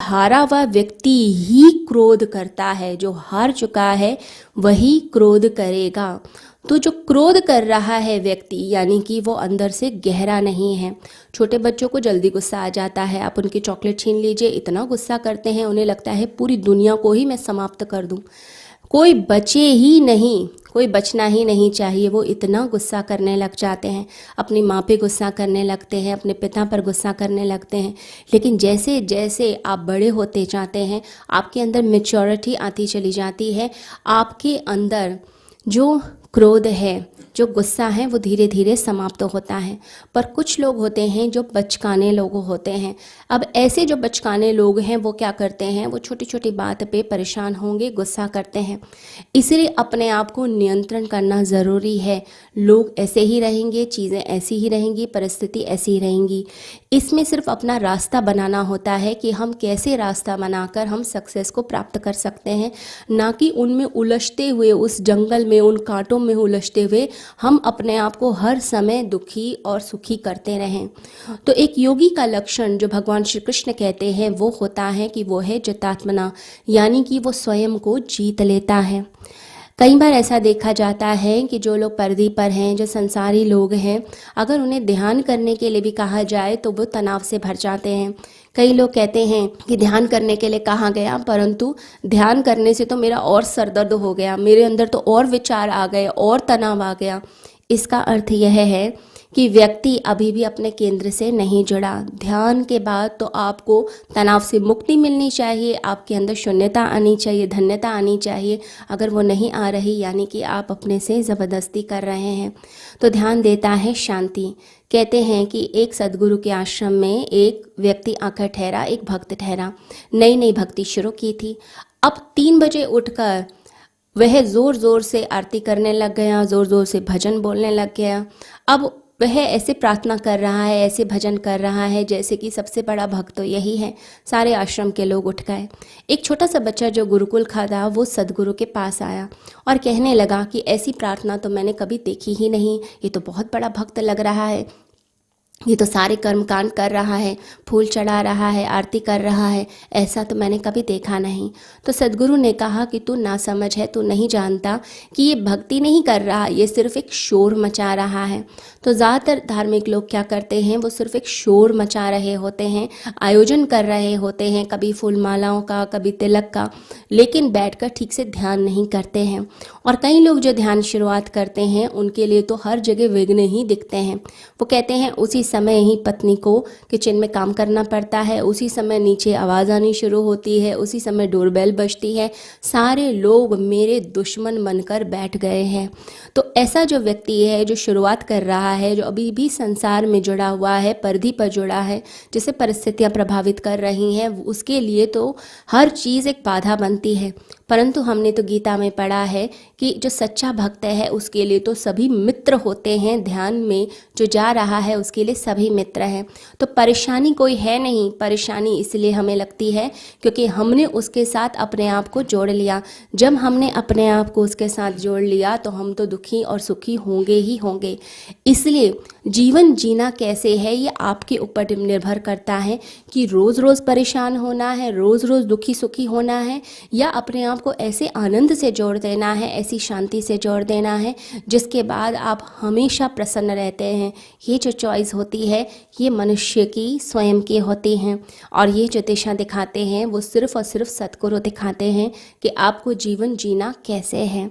हारा हुआ व्यक्ति ही क्रोध करता है, जो हार चुका है वही क्रोध करेगा। तो जो क्रोध कर रहा है व्यक्ति, यानी कि वो अंदर से गहरा नहीं है। छोटे बच्चों को जल्दी गुस्सा आ जाता है, आप उनकी चॉकलेट छीन लीजिए, इतना गुस्सा करते हैं, उन्हें लगता है पूरी दुनिया को ही मैं समाप्त कर दूं, कोई बचे ही नहीं, कोई बचना ही नहीं चाहिए। वो इतना गुस्सा करने लग जाते हैं, अपनी माँ पे गुस्सा करने लगते हैं, अपने पिता पर गुस्सा करने लगते हैं। लेकिन जैसे जैसे आप बड़े होते जाते हैं, आपके अंदर मैच्योरिटी आती चली जाती है, आपके अंदर जो क्रोध है, जो गुस्सा है, वो धीरे धीरे समाप्त होता है। पर कुछ लोग होते हैं जो बचकाने लोग होते हैं। अब ऐसे जो बचकाने लोग हैं वो क्या करते हैं, वो छोटी छोटी बात पे परेशान होंगे, गुस्सा करते हैं। इसलिए अपने आप को नियंत्रण करना ज़रूरी है। लोग ऐसे ही रहेंगे, चीज़ें ऐसी ही रहेंगी, परिस्थिति ऐसी ही रहेंगी। इसमें सिर्फ अपना रास्ता बनाना होता है कि हम कैसे रास्ता बनाकर हम सक्सेस को प्राप्त कर सकते हैं, ना कि उनमें उलझते हुए, उस जंगल में, उन कांटों में उलझते हुए हम अपने आप को हर समय दुखी और सुखी करते रहें। तो एक योगी का लक्षण जो भगवान श्री कृष्ण कहते हैं वो होता है कि वो है जितात्मना, यानी कि वो स्वयं को जीत लेता है। कई बार ऐसा देखा जाता है कि जो लोग पर्दे पर हैं, जो संसारी लोग हैं, अगर उन्हें ध्यान करने के लिए भी कहा जाए तो वो तनाव से भर जाते हैं। कई लोग कहते हैं कि ध्यान करने के लिए कहा गया, परंतु ध्यान करने से तो मेरा और सर दर्द हो गया, मेरे अंदर तो और विचार आ गए, और तनाव आ गया। इसका अर्थ यह है कि व्यक्ति अभी भी अपने केंद्र से नहीं जुड़ा। ध्यान के बाद तो आपको तनाव से मुक्ति मिलनी चाहिए, आपके अंदर शून्यता आनी चाहिए, धन्यता आनी चाहिए। अगर वो नहीं आ रही, यानी कि आप अपने से ज़बरदस्ती कर रहे हैं। तो ध्यान देता है शांति। कहते हैं कि एक सदगुरु के आश्रम में एक व्यक्ति आकर ठहरा, एक भक्त ठहरा, नई नई भक्ति शुरू की थी। अब 3 बजे उठकर वह ज़ोर ज़ोर से आरती करने लग गया, ज़ोर ज़ोर से भजन बोलने लग गया। अब वह ऐसे प्रार्थना कर रहा है, ऐसे भजन कर रहा है जैसे कि सबसे बड़ा भक्त तो यही है। सारे आश्रम के लोग उठ गए। एक छोटा सा बच्चा जो गुरुकुल का था वो सदगुरु के पास आया और कहने लगा कि ऐसी प्रार्थना तो मैंने कभी देखी ही नहीं, ये तो बहुत बड़ा भक्त लग रहा है, ये तो सारे कर्मकांड कर रहा है, फूल चढ़ा रहा है, आरती कर रहा है, ऐसा तो मैंने कभी देखा नहीं। तो सदगुरु ने कहा कि तू नासमझ है, तू नहीं जानता कि ये भक्ति नहीं कर रहा, ये सिर्फ एक शोर मचा रहा है। तो ज़्यादातर धार्मिक लोग क्या करते हैं, वो सिर्फ एक शोर मचा रहे होते हैं, आयोजन कर रहे होते हैं, कभी फूल मालाओं का, कभी तिलक का, लेकिन बैठकर ठीक से ध्यान नहीं करते हैं। और कई लोग जो ध्यान शुरुआत करते हैं उनके लिए तो हर जगह विघ्न ही दिखते हैं। वो कहते हैं उसी समय ही पत्नी को किचन में काम करना पड़ता है, उसी समय नीचे आवाज़ आनी शुरू होती है, उसी समय डोरबेल बजती है, सारे लोग मेरे दुश्मन बनकर बैठ गए हैं। तो ऐसा जो व्यक्ति है, जो शुरुआत कर रहा है, जो अभी भी संसार में जुड़ा हुआ है, परिधि पर जुड़ा है, जिसे परिस्थितियाँ प्रभावित कर रही हैं, उसके लिए तो हर चीज़ एक बाधा बनती है। परंतु हमने तो गीता में पढ़ा है कि जो सच्चा भक्त है उसके लिए तो सभी मित्र होते हैं। ध्यान में जो जा रहा है उसके लिए सभी मित्र हैं। तो परेशानी कोई है नहीं, परेशानी इसलिए हमें लगती है क्योंकि हमने उसके साथ अपने आप को जोड़ लिया। जब हमने अपने आप को उसके साथ जोड़ लिया तो हम तो दुखी और सुखी होंगे ही होंगे। इसलिए जीवन जीना कैसे है ये आपके ऊपर निर्भर करता है कि रोज़ रोज़ परेशान होना है, रोज़ रोज़ दुखी सुखी होना है, या अपने आप को ऐसे आनंद से जोड़ देना है, ऐसी शांति से जोड़ देना है जिसके बाद आप हमेशा प्रसन्न रहते हैं। ये जो चॉइस होती है ये मनुष्य की स्वयं की होती हैं, और ये जो दिशा दिखाते हैं वो सिर्फ और सिर्फ सद्गुरु दिखाते हैं कि आपको जीवन जीना कैसे है।